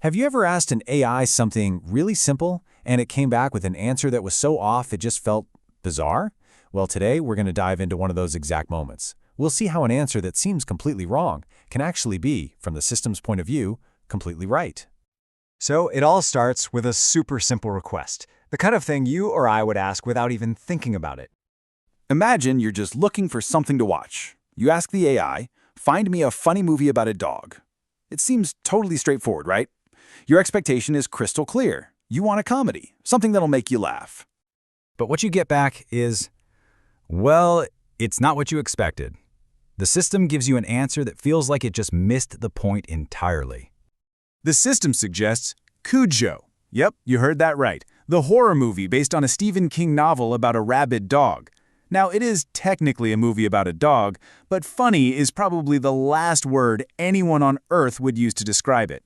Have you ever asked an AI something really simple and it came back with an answer that was so off it just felt bizarre? Well, today we're going to dive into one of those exact moments. We'll see how an answer that seems completely wrong can actually be, from the system's point of view, completely right. So it all starts with a super simple request, the kind of thing you or I would ask without even thinking about it. Imagine you're just looking for something to watch. You ask the AI, find me a funny movie about a dog. It seems totally straightforward, right? Your expectation is crystal clear. You want a comedy, something that'll make you laugh. But what you get back is, well, it's not what you expected. The system gives you an answer that feels like it just missed the point entirely. The system suggests Cujo. Yep, you heard that right. The horror movie based on a Stephen King novel about a rabid dog. Now, it is technically a movie about a dog, but funny is probably the last word anyone on Earth would use to describe it.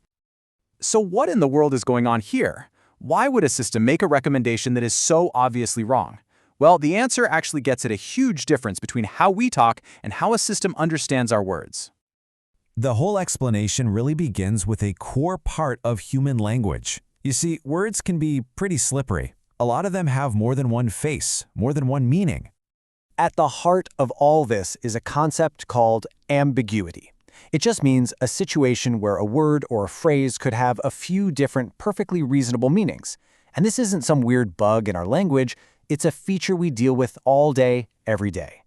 So what in the world is going on here? Why would a system make a recommendation that is so obviously wrong? Well, the answer actually gets at a huge difference between how we talk and how a system understands our words. The whole explanation really begins with a core part of human language. You see, words can be pretty slippery. A lot of them have more than one face, more than one meaning. At the heart of all this is a concept called ambiguity. It just means a situation where a word or a phrase could have a few different perfectly reasonable meanings. And this isn't some weird bug in our language, it's a feature we deal with all day, every day.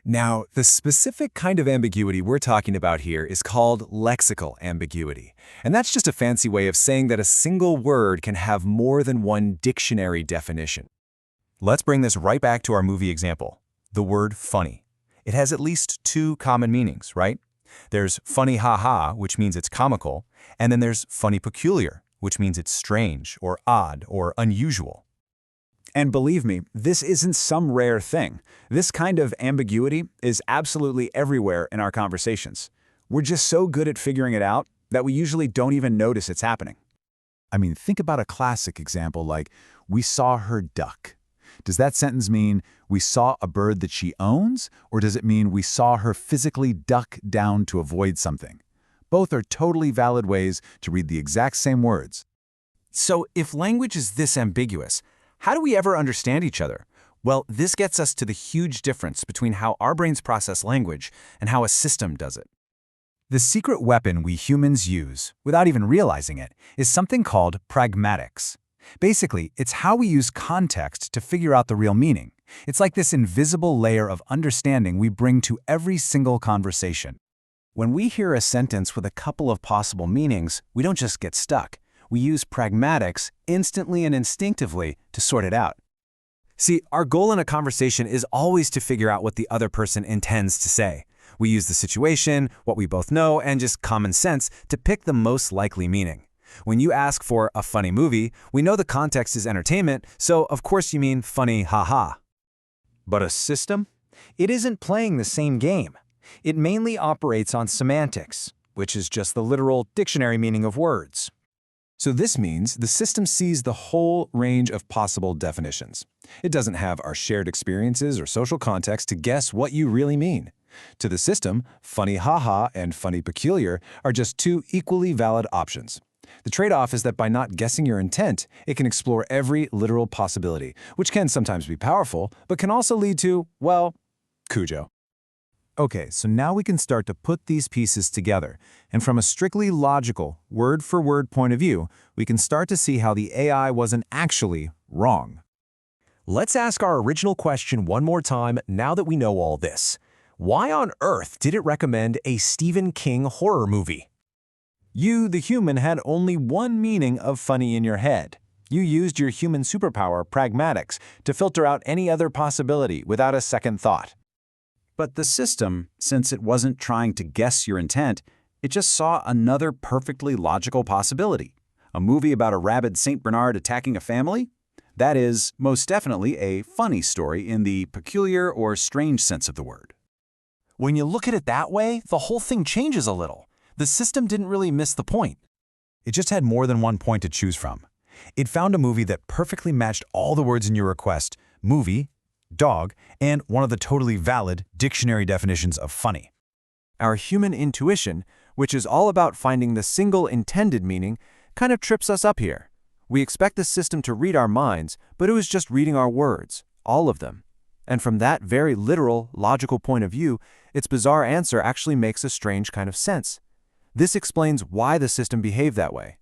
Now, the specific kind of ambiguity we're talking about here is called lexical ambiguity. And that's just a fancy way of saying that a single word can have more than one dictionary definition. Let's bring this right back to our movie example, the word funny. It has at least two common meanings, right? There's funny ha-ha, which means it's comical, and then there's funny peculiar, which means it's strange or odd or unusual. And believe me, this isn't some rare thing. This kind of ambiguity is absolutely everywhere in our conversations. We're just so good at figuring it out that we usually don't even notice it's happening. I mean, think about a classic example like, "We saw her duck." Does that sentence mean we saw a bird that she owns, or does it mean we saw her physically duck down to avoid something? Both are totally valid ways to read the exact same words. So if language is this ambiguous, how do we ever understand each other? Well, this gets us to the huge difference between how our brains process language and how a system does it. The secret weapon we humans use, without even realizing it, is something called pragmatics. Basically, it's how we use context to figure out the real meaning. It's like this invisible layer of understanding we bring to every single conversation. When we hear a sentence with a couple of possible meanings, we don't just get stuck. We use pragmatics instantly and instinctively to sort it out. See, our goal in a conversation is always to figure out what the other person intends to say. We use the situation, what we both know, and just common sense to pick the most likely meaning. When you ask for a funny movie, we know the context is entertainment, so of course you mean funny ha-ha. But a system? It isn't playing the same game. It mainly operates on semantics, which is just the literal dictionary meaning of words. So this means the system sees the whole range of possible definitions. It doesn't have our shared experiences or social context to guess what you really mean. To the system, funny ha-ha and funny peculiar are just two equally valid options. The trade-off is that by not guessing your intent, it can explore every literal possibility, which can sometimes be powerful, but can also lead to, well, Cujo. Okay, so now we can start to put these pieces together, and from a strictly logical, word-for-word point of view, we can start to see how the AI wasn't actually wrong. Let's ask our original question one more time now that we know all this. Why on earth did it recommend a Stephen King horror movie? You, the human, had only one meaning of funny in your head. You used your human superpower, pragmatics, to filter out any other possibility without a second thought. But the system, since it wasn't trying to guess your intent, it just saw another perfectly logical possibility. A movie about a rabid Saint Bernard attacking a family? That is most definitely a funny story in the peculiar or strange sense of the word. When you look at it that way, the whole thing changes a little. The system didn't really miss the point. It just had more than one point to choose from. It found a movie that perfectly matched all the words in your request, movie, dog, and one of the totally valid dictionary definitions of funny. Our human intuition, which is all about finding the single intended meaning, kind of trips us up here. We expect the system to read our minds, but it was just reading our words, all of them. And from that very literal, logical point of view, its bizarre answer actually makes a strange kind of sense. This explains why the system behaved that way.